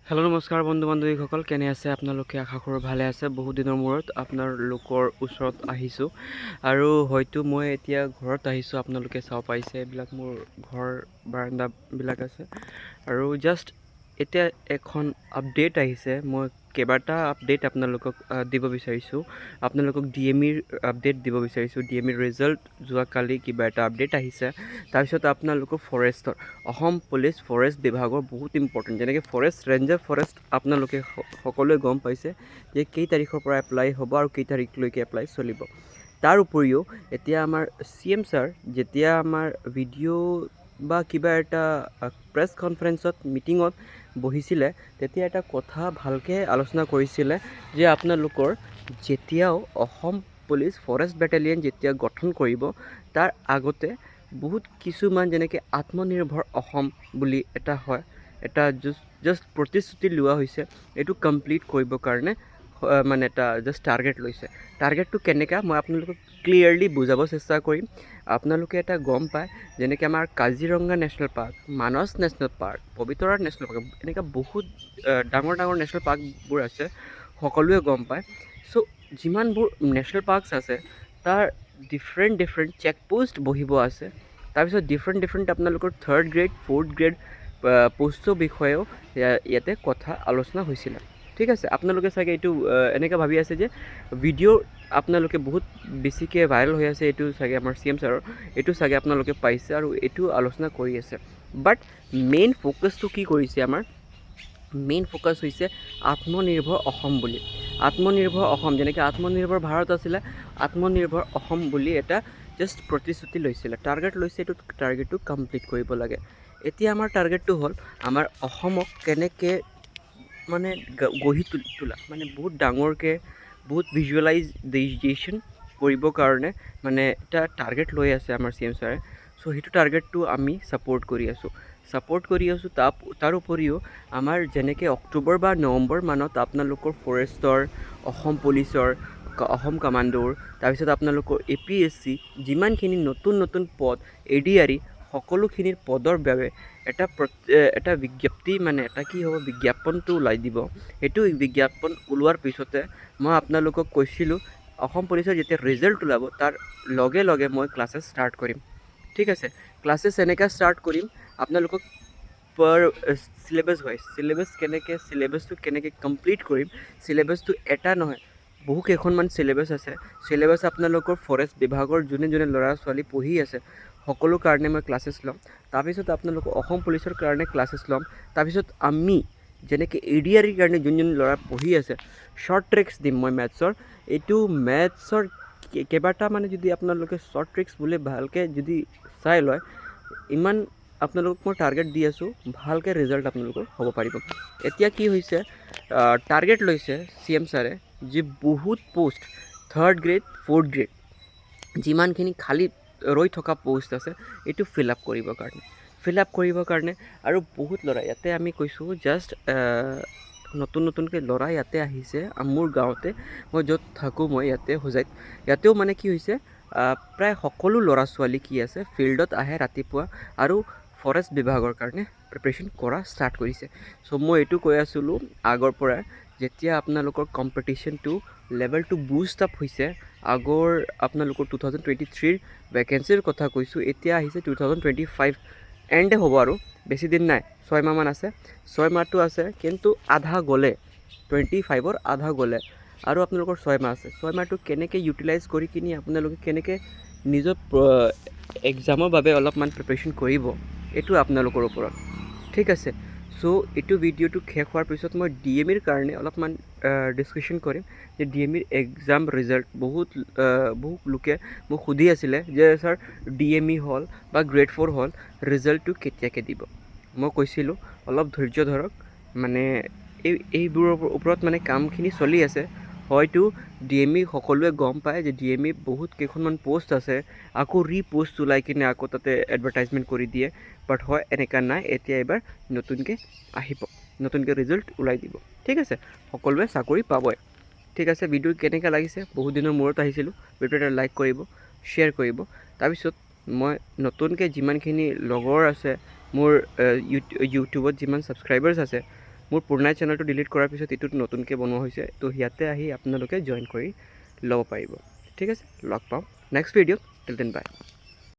Hello' নমস্কাৰ বন্ধু বান্ধৱীসকল, কেনে আছে আপোনালোকে? আশা কৰোঁ ভালে আছে। বহুত দিনৰ মূৰত আপোনালোকৰ ওচৰত আহিছোঁ আৰু হয়তো মই এতিয়া ঘৰত আহিছোঁ। আপোনালোকে চাব পাৰিছে এইবিলাক মোৰ ঘৰ বাৰাণ্ডাবিলাক আছে আৰু জাষ্ট এতিয়া এখন আপডেট আহিছে। মই কেইবাটা আপডেট আপোনালোকক দিব বিচাৰিছোঁ। আপোনালোকক DMEৰ আপডেট দিব বিচাৰিছোঁ। DMEৰ ৰিজাল্ট যোৱাকালি কিবা এটা আপডেট আহিছে। তাৰপিছত আপোনালোকৰ ফৰেষ্টৰ অসম পুলিচ ফৰেষ্ট বিভাগৰ বহুত ইম্পৰ্টেণ্ট, যেনেকৈ ফৰেষ্ট ৰেঞ্জাৰ ফৰেষ্ট আপোনালোকে সকলোৱে গম পাইছে যে কেই তাৰিখৰ পৰা এপ্লাই হ'ব আৰু কেই তাৰিখলৈকে এপ্লাই চলিব। তাৰ উপৰিও এতিয়া আমাৰ CM ছাৰ যেতিয়া আমাৰ ভিডিঅ' বা কিবা এটা প্ৰেছ কনফাৰেঞ্চত মিটিঙত বহিছিলে, তেতিয়া এটা কথা ভালকৈ আলোচনা কৰিছিলে যে আপোনালোকৰ যেতিয়াও অসম পুলিচ ফৰেষ্ট বেটেলিয়ন যেতিয়া গঠন কৰিব, তাৰ আগতে বহুত কিছুমান যেনেকৈ আত্মনিৰ্ভৰ অসম বুলি এটা হয়, এটা জাষ্ট প্ৰতিশ্ৰুতি লোৱা হৈছে। এইটো কমপ্লিট কৰিবৰ কাৰণে মানে এটা জাষ্ট টাৰ্গেট লৈছে। টাৰ্গেটটো কেনেকুৱা মই আপোনালোকক ক্লিয়াৰলি বুজাব চেষ্টা কৰিম। আপোনালোকে এটা গম পায় যেনেকৈ আমাৰ Kaziranga national park, Manas national park, Pobitora national park, এনেকুৱা বহুত ডাঙৰ ডাঙৰ নেশ্যনেল পাৰ্কবোৰ আছে, সকলোৱে গম পায়। চ' যিমানবোৰ নেশ্যনেল পাৰ্কছ আছে তাৰ ডিফাৰেণ্ট চেকপোষ্ট বহিব আছে। তাৰপিছত ডিফাৰেণ্ট আপোনালোকৰ 3rd গ্ৰেড 4th গ্ৰেড পোষ্টৰ বিষয়েও ইয়াতে কথা আলোচনা হৈছিলে। ঠিক আছে, আপোনালোকে চাগে এইটো এনেকৈ ভাবি আছে যে ভিডিঅ' আপোনালোকে বহুত বেছিকৈ ভাইৰেল হৈ আছে, এইটো চাগে আমাৰ CM ছাৰৰ, এইটো চাগে আপোনালোকে পাইছে আৰু এইটো আলোচনা কৰি আছে। বাট মেইন ফ'কাছটো কি কৰিছে? আমাৰ মেইন ফ'কাছ হৈছে আত্মনিৰ্ভৰ অসম বুলি। আত্মনিৰ্ভৰ অসম যেনেকৈ আত্মনিৰ্ভৰ ভাৰত আছিলে, আত্মনিৰ্ভৰ অসম বুলি এটা জাষ্ট প্ৰতিশ্ৰুতি লৈছিলে, টাৰ্গেট লৈছে। এইটো টাৰ্গেটটো কমপ্লিট কৰিব লাগে। এতিয়া আমাৰ টাৰ্গেটটো হ'ল আমাৰ অসমক কেনেকৈ মানে গঢ়ি তোলা, মানে বহুত ডাঙৰকৈ বহুত ভিজুৱেলাইজেশ্যন কৰিবৰ কাৰণে মানে এটা টাৰ্গেট লৈ আছে আমাৰ CM ছাৰে। চ' সেইটো টাৰ্গেটটো আমি ছাপোৰ্ট কৰি আছোঁ। তাৰ উপৰিও আমাৰ যেনেকৈ অক্টোবৰ বা নৱেম্বৰ মানত আপোনালোকৰ ফৰেষ্টৰ, অসম পুলিচৰ, অসম কামাণ্ডোৰ, তাৰপিছত আপোনালোকৰ APSC যিমানখিনি নতুন পদ, ADRE সকলোখিনিৰ পদৰ বাবে এটা বিজ্ঞপ্তি, মানে এটা কি হ'ব, বিজ্ঞাপনটো ওলাই দিব। সেইটো বিজ্ঞাপন ওলোৱাৰ পিছতে মই আপোনালোকক কৈছিলোঁ অসম পুলিচৰ যেতিয়া ৰিজাল্ট ওলাব তাৰ লগে লগে মই ক্লাছেছ ষ্টাৰ্ট কৰিম। ঠিক আছে, ক্লাছেছ এনেকৈ ষ্টাৰ্ট কৰিম আপোনালোকক পাৰ চিলেবাছ ৱাইজ, চিলেবাছটো কেনেকৈ কমপ্লিট কৰিম। চিলেবাছটো এটা নহয়, বহু কেইখনমান চিলেবাছ আছে। চিলেবাছ আপোনালোকৰ ফৰেষ্ট বিভাগৰ যোনে ল'ৰা ছোৱালী পঢ়ি আছে সকলো কাৰণে মই ক্লাছেছ ল'ম। তাৰপিছত আপোনালোকৰ অসম পুলিচৰ কাৰণে ক্লাছেছ ল'ম। তাৰপিছত আমি যেনেকৈ ADREৰ কাৰণে যোন ল'ৰা পঢ়ি আছে শ্বৰ্ট ট্ৰিক্স দিম মই মেথছৰ। এইটো মেথছৰ কেইবাটা মানে যদি আপোনালোকে শ্বৰ্ট ট্ৰিক্স বুলি ভালকৈ যদি চাই লয়, ইমান আপোনালোকক মই টাৰ্গেট দি আছোঁ, ভালকৈ ৰিজাল্ট আপোনালোকৰ হ'ব পাৰিব। এতিয়া কি হৈছে, টাৰ্গেট লৈছে CM ছাৰে যে বহুত post 3rd grade 4th grade যিমানখিনি খালী ৰৈ থকা পোষ্ট আছে এইটো ফিল আপ কৰিবৰ কাৰণে আৰু বহুত ল'ৰা ইয়াতে আমি কৈছোঁ জাষ্ট নতুনকৈ ল'ৰা ইয়াতে আহিছে মোৰ গাঁৱতে, মই য'ত থাকোঁ মই ইয়াতে হোজাইত। ইয়াতেও মানে কি হৈছে, প্ৰায় সকলো ল'ৰা ছোৱালী কি আছে ফিল্ডত আহে ৰাতিপুৱা আৰু ফৰেষ্ট বিভাগৰ কাৰণে প্ৰিপেৰেশ্যন কৰা ষ্টাৰ্ট কৰিছে। চ' মই এইটো কৈ আছিলোঁ আগৰ পৰা, যেতিয়া আপোনালোকৰ কম্পিটিশ্যনটো লেভেলটো বুষ্ট আপ হৈছে, আগৰ আপোনালোকৰ 2023ৰ ভেকেঞ্চিৰ কথা কৈছোঁ, এতিয়া আহিছে 2025 এণ্ডে হ'ব আৰু বেছি দিন নাই, 6 মাহমান আছে। 6 মাহটো আছে কিন্তু আধা গ'লে, 25ৰ আধা গ'লে আৰু আপোনালোকৰ 6 মাহ আছে। 6 মাহটো কেনেকৈ ইউটিলাইজ কৰি কিনি আপোনালোকে কেনেকৈ নিজৰ এক্সামৰ বাবে অলপমান প্ৰিপেৰেশ্যন কৰিব, এইটো আপোনালোকৰ ওপৰত। ঠিক আছে, চ' এইটো ভিডিঅ'টো শেষ হোৱাৰ পিছত মই DMEৰ কাৰণে অলপমান ডিছকাশ্যন কৰিম যে DMEৰ এক্সাম ৰিজাল্ট বহুত লোকে মোক সুধি আছিলে যে ছাৰ DME হ'ল বা গ্ৰেড 4 হ'ল, ৰিজাল্টটো কেতিয়াকৈ দিব। মই কৈছিলোঁ অলপ ধৈৰ্য ধৰক, মানে এইবোৰৰ ওপৰত মানে কামখিনি চলি আছে। হয়তো DME সকলোৱে গম পায় যে DME বহুত কেইখনমান পোষ্ট আছে, আকৌ ৰিপোষ্ট ওলাই কিনে আকৌ তাতে এডভাৰটাইজমেণ্ট কৰি দিয়ে। বাট হয় এনেকুৱা নাই, এতিয়া এবাৰ নতুনকৈ আহিব, নতুনকৈ ৰিজাল্ট ওলাই দিব। ঠিক আছে, সকলোৱে চাকৰি পাবই। ঠিক আছে, ভিডিঅ' কেনেকৈ লাগিছে, বহুত দিনৰ মূৰত আহিছিলোঁ, ভিডিঅ' এটা লাইক কৰিব, শ্বেয়াৰ কৰিব। তাৰপিছত মই নতুনকৈ যিমানখিনি লগৰ আছে মোৰ ইউটিউবত যিমান ছাবস্ক্ৰাইবাৰ্ছ আছে, মোৰ পুৰণা চেনেলটো ডিলিট কৰাৰ পিছত এইটোত নতুনকৈ বনোৱা হৈছে, তো ইয়াতে আহি আপোনালোকে জইন কৰি ল'ব পাৰিব। ঠিক আছে, লগ পাম নেক্সট ভিডিঅ'ত। টিল দেন বাই।